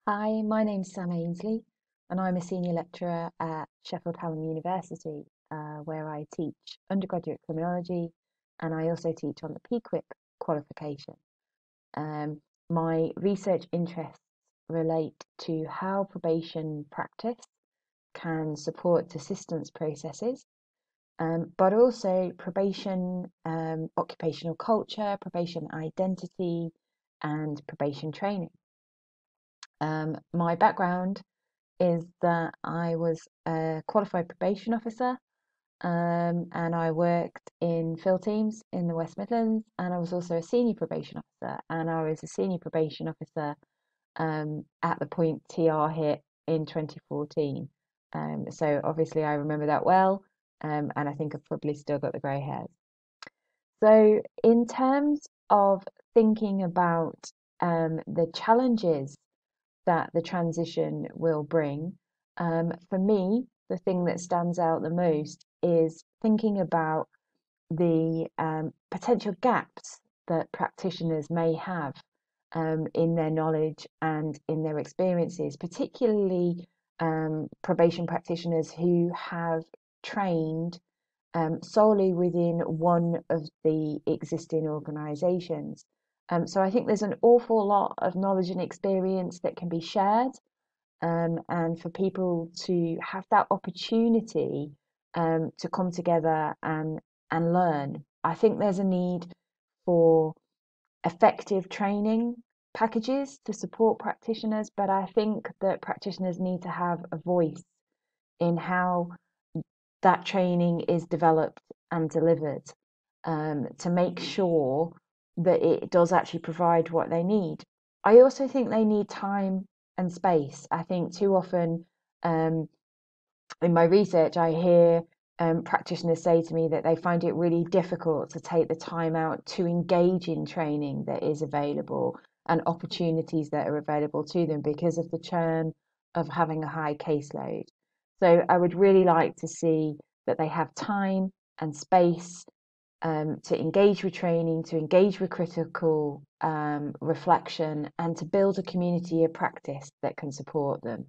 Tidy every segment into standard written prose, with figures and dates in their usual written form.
Hi, my name's Sam Ainslie, and I'm a senior lecturer at Sheffield Hallam University, where I teach undergraduate criminology, and I also teach on the PQIP qualification. Um, my research interests relate to how probation practice can support assistance processes, but also probation occupational culture, probation identity, and probation training. My background is that I was a qualified probation officer, and I worked in field teams in the West Midlands, and I was also a senior probation officer, and I was a senior probation officer at the point TR hit in 2014. So obviously I remember that well, and I think I've probably still got the grey hairs. So in terms of thinking about the challenges that the transition will bring. For me, the thing that stands out the most is thinking about the potential gaps that practitioners may have in their knowledge and in their experiences, particularly probation practitioners who have trained solely within one of the existing organisations. So I think there's an awful lot of knowledge and experience that can be shared, and for people to have that opportunity to come together and learn. I think there's a need for effective training packages to support practitioners, but I think that practitioners need to have a voice in how that training is developed and delivered, to make sure that it does actually provide what they need. I also think they need time and space. I think too often um, in my research, I hear practitioners say to me that they find it really difficult to take the time out to engage in training that is available and opportunities that are available to them because of the churn of having a high caseload. So I would really like to see that they have time and space to engage with training, to engage with critical reflection, and to build a community of practice that can support them.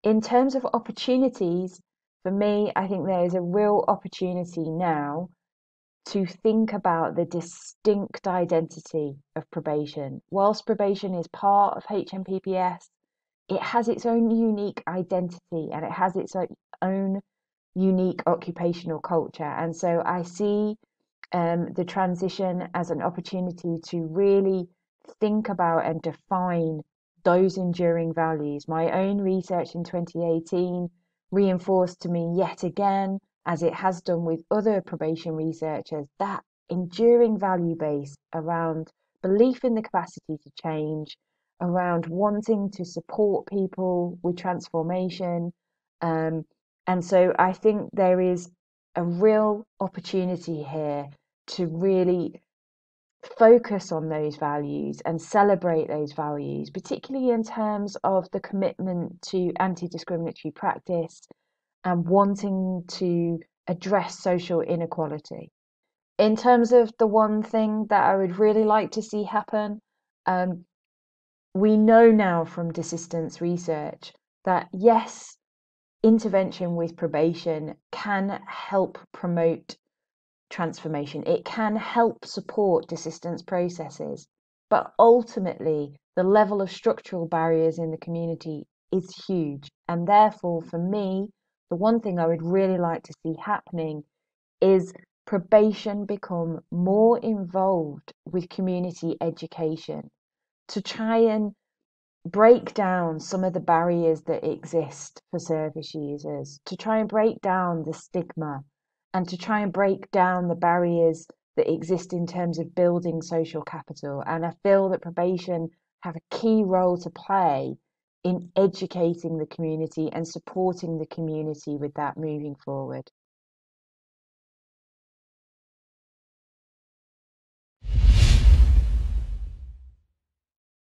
In terms of opportunities, for me, I think there is a real opportunity now to think about the distinct identity of probation. Whilst probation is part of HMPPS, it has its own unique identity and it has its own unique occupational culture. And so I see the transition as an opportunity to really think about and define those enduring values. My own research in 2018 reinforced to me yet again, as it has done with other probation researchers, that enduring value base around belief in the capacity to change, around wanting to support people with transformation. And so I think there is a real opportunity here to really focus on those values and celebrate those values, particularly in terms of the commitment to anti discriminatory practice and wanting to address social inequality. In terms of the one thing that I would really like to see happen, um, we know now from desistance research that yes, intervention with probation can help promote transformation. It can help support desistance processes, but ultimately, the level of structural barriers in the community is huge. And therefore, for me, the one thing I would really like to see happening is probation become more involved with community education to try and break down some of the barriers that exist for service users, to try and break down the stigma, and to try and break down the barriers that exist in terms of building social capital. And I feel that probation have a key role to play in educating the community and supporting the community with that moving forward.